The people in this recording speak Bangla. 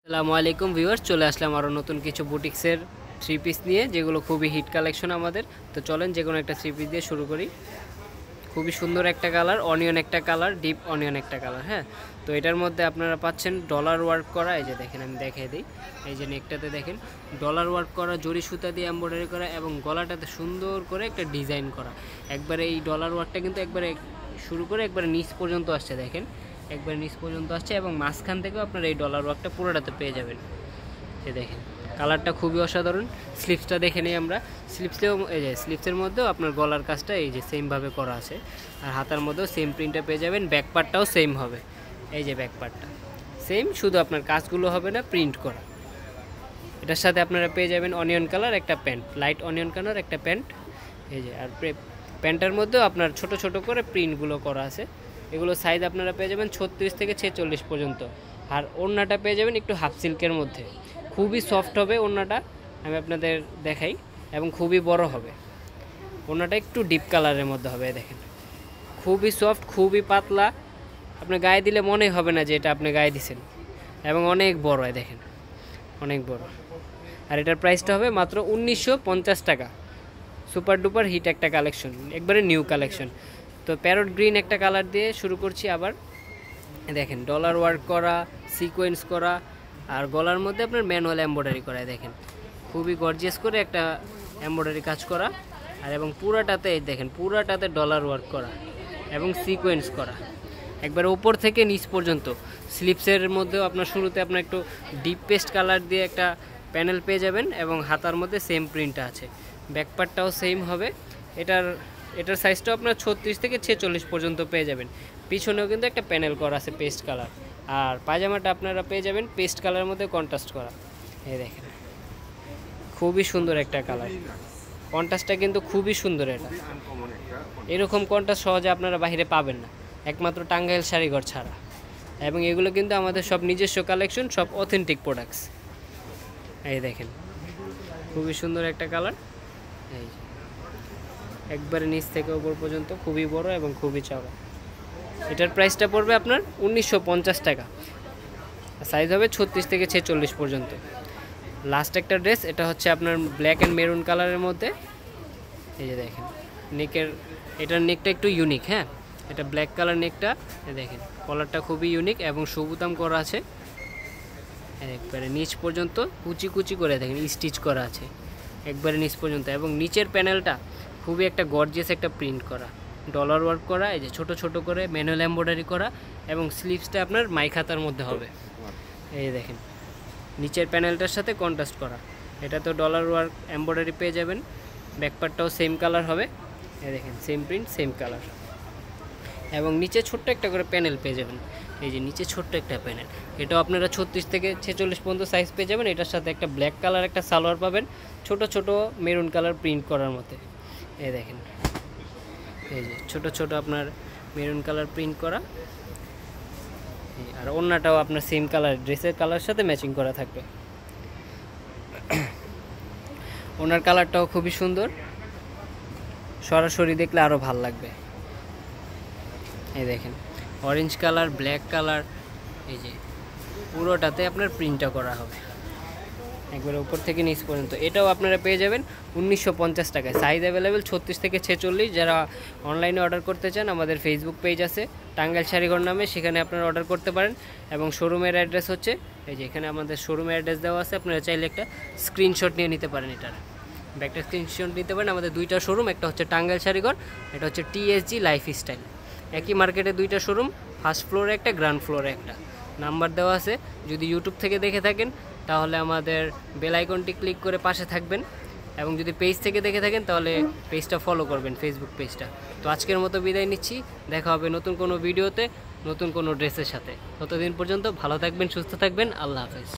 আসসালামু আলাইকুম ভিউয়ার্স, চলে আসলাম আরও নতুন কিছু বুটিক্সের থ্রি পিস নিয়ে, যেগুলো খুবই হিট কালেকশন আমাদের। তো চলেন যে কোনো একটা থ্রি পিস দিয়ে শুরু করি। খুবই সুন্দর একটা কালার, অনিয়ন একটা কালার, ডিপ অনিয়ন একটা কালার। হ্যাঁ, তো এটার মধ্যে আপনারা পাচ্ছেন ডলার ওয়ার্ক করা। এই যে দেখেন, আমি দেখিয়ে দিই। এই যে নেকটাতে দেখেন ডলার ওয়ার্ক করা, জরি সুতা দিয়ে এমব্রয়ডারি করা, এবং গলাটাতে সুন্দর করে একটা ডিজাইন করা। একবারে এই ডলার ওয়ার্কটা কিন্তু একবারে শুরু করে একবারে নিচ পর্যন্ত আসছে। দেখেন একবারে নিচ পর্যন্ত আসছে, এবং মাঝখান থেকেও আপনারা এই ডলার ওয়ার্কটা পুরোটাতে পেয়ে যাবেন। এই দেখেন কালারটা খুবই অসাধারণ। স্লিপসটা দেখে নিই আমরা। স্লিপসেও এই যে স্লিপসের মধ্যেও আপনার গলার কাজটা এই যে সেমভাবে করা আছে, আর হাতার মধ্যেও সেম প্রিন্টটা পেয়ে যাবেন। ব্যাক পার্টটাও সেম হবে। এই যে ব্যাক পার্টটা সেম, শুধু আপনার কাজগুলো হবে না প্রিন্ট করা। এটার সাথে আপনারা পেয়ে যাবেন অনিয়ন কালার একটা প্যান্ট, লাইট অনিয়ন কালার একটা প্যান্ট। এই যে আর প্যান্টের মধ্যেও আপনার ছোট ছোট করে প্রিন্টগুলো করা আছে। এগুলো সাইজ আপনারা পেয়ে যাবেন 36 থেকে 46 পর্যন্ত। আর ওড়নাটা পেয়ে যাবেন একটু হাফ সিল্কের মধ্যে, খুবই সফট হবে ওড়নাটা, আমি আপনাদের দেখাই, এবং খুবই বড় হবে। ওড়নাটা একটু ডিপ কালারের মধ্যে হবে। দেখেন খুবই সফট, খুবই পাতলা, আপনি গায়ে দিলে মনে হবে না যে এটা আপনি গায়ে দিছেন, এবং অনেক বড় হয়। দেখেন অনেক বড়। আর এটার প্রাইসটা হবে মাত্র 1950 টাকা। সুপার ডুপার হিট একটা কালেকশন, একবারে নিউ কালেকশন। তো প্যারট গ্রিন একটা কালার দিয়ে শুরু করছি আবার। দেখেন ডলার ওয়ার্ক করা, সিকোয়েন্স করা, আর গলার মধ্যে আপনার ম্যানুয়াল এমব্রয়ডারি করা। দেখেন খুবই গর্জিয়াস করে একটা এমব্রয়ডারি কাজ করা, আর এবং পুরাটাতে দেখেন পুরাটাতে ডলার ওয়ার্ক করা এবং সিকোয়েন্স করা, একবার ওপর থেকে নিচ পর্যন্ত। স্লিপসের মধ্যেও আপনার শুরুতে আপনার একটু ডিপ পেস্ট কালার দিয়ে একটা প্যানেল পেয়ে যাবেন, এবং হাতার মধ্যে সেম প্রিন্টটা আছে। ব্যাকপার্টটাও সেম হবে। এটার সাইজটাও আপনার 36 থেকে 46 পর্যন্ত পেয়ে যাবেন। পিছনেও কিন্তু একটা প্যানেল করা আছে পেস্ট কালার। আর পায়জামাটা আপনারা পেয়ে যাবেন পেস্ট কালারের মধ্যে কন্ট্রাস্ট করা। এই দেখেন খুবই সুন্দর একটা কালার, কন্ট্রাস্টটা কিন্তু খুবই সুন্দর। এটা এরকম কন্ট্রাস্ট সহজে আপনারা বাইরে পাবেন না, একমাত্র টাঙ্গাইল শাড়িঘর ছাড়া। এবং এগুলো কিন্তু আমাদের সব নিজস্ব কালেকশন, সব অথেন্টিক প্রোডাক্টস। এই দেখেন খুবই সুন্দর একটা কালার। এই একবারে নিচ থেকে উপর পর্যন্ত খুবই বড় এবং খুবই চওড়া। এটার প্রাইসটা পড়বে আপনার 1950 টাকা। সাইজ হবে 36 থেকে 46 পর্যন্ত। লাস্ট একটা ড্রেস, এটা হচ্ছে আপনার ব্ল্যাক অ্যান্ড মেরুন কালারের মধ্যে। এই যে দেখেন এটার নেকটা একটু ইউনিক। হ্যাঁ, এটা ব্ল্যাক কালার নেকটা। দেখেন কলারটা খুবই ইউনিক এবং সবুতাম করা আছে একবারে নিচ পর্যন্ত, কুচি কুচি করে দেখেন স্টিচ করা আছে একবারে নিচ পর্যন্ত। এবং নিচের প্যানেলটা খুবই একটা গর্জিয়াস একটা প্রিন্ট করা, ডলার ওয়ার্ক করা, এই যে ছোট ছোট করে ম্যানুয়াল এমব্রয়ডারি করা, এবং স্লিভসটা আপনার মাই খাতার মধ্যে হবে। এই দেখেন নিচের প্যানেলটার সাথে কন্ট্রাস্ট করা, এটা তো ডলার ওয়ার্ক এমব্রয়ডারি পেয়ে যাবেন। ব্যাকপার্টটাও সেম কালার হবে। এই দেখেন সেম প্রিন্ট সেম কালার, এবং নিচে ছোট্ট একটা করে প্যানেল পেয়ে যাবেন। এই যে নিচে ছোট্ট একটা প্যানেল, এটাও আপনারা 36 থেকে 46 পর্যন্ত সাইজ পেয়ে যাবেন। এটার সাথে একটা ব্ল্যাক কালার একটা সালোয়ার পাবেন, ছোট ছোট মেরুন কালার প্রিন্ট করার মধ্যে। এই দেখেন এই যে ছোট ছোট আপনার মেরুন কালার প্রিন্ট করা, আর ওড়নাটাও আপনার সেম কালার, ড্রেসের কালার সাথে ম্যাচিং করা থাকবে। ওনার কালারটাও খুবই সুন্দর, সরাসরি দেখলে আরও ভাল লাগবে। এই দেখেন অরেঞ্জ কালার, ব্ল্যাক কালার, এই যে পুরোটাতে আপনার প্রিন্টটা করা হবে একবারে উপর থেকে নিচ পর্যন্ত। এটাও আপনারা পেয়ে যাবেন 1950 টাকায়। সাইজ অ্যাভেলেবেল 36 থেকে 46। যারা অনলাইনে অর্ডার করতে চান, আমাদের ফেসবুক পেজ আছে টাঙ্গাইল শাড়িঘর নামে, সেখানে আপনারা অর্ডার করতে পারেন। এবং শোরুমের অ্যাড্রেস হচ্ছে এই যে এখানে আমাদের শোরুমের অ্যাড্রেস দেওয়া আছে, আপনারা চাইলে একটা স্ক্রিনশট নিয়ে নিতে পারেন। এটার একটা স্ক্রিনশট নিতে পারেন। আমাদের দুইটা শোরুম, একটা হচ্ছে টাঙ্গাইল শাড়িঘর, এটা হচ্ছে টিএসজি লাইফস্টাইল। একই মার্কেটে দুইটা শোরুম, ফার্স্ট ফ্লোরে একটা, গ্রাউন্ড ফ্লোরে একটা। নাম্বার দেওয়া আছে। যদি ইউটিউব থেকে দেখে থাকেন তাহলে আমাদের বেল আইকনটি ক্লিক করে পাশে থাকবেন, এবং যদি পেজ থেকে দেখে থাকেন তাহলে পেজটা ফলো করবেন, ফেসবুক পেজটা। তো আজকের মতো বিদায় নিচ্ছি, দেখা হবে নতুন কোনো ভিডিওতে নতুন কোনো ড্রেসের সাথে। ততদিন পর্যন্ত ভালো থাকবেন, সুস্থ থাকবেন, আল্লাহ হাফেজ।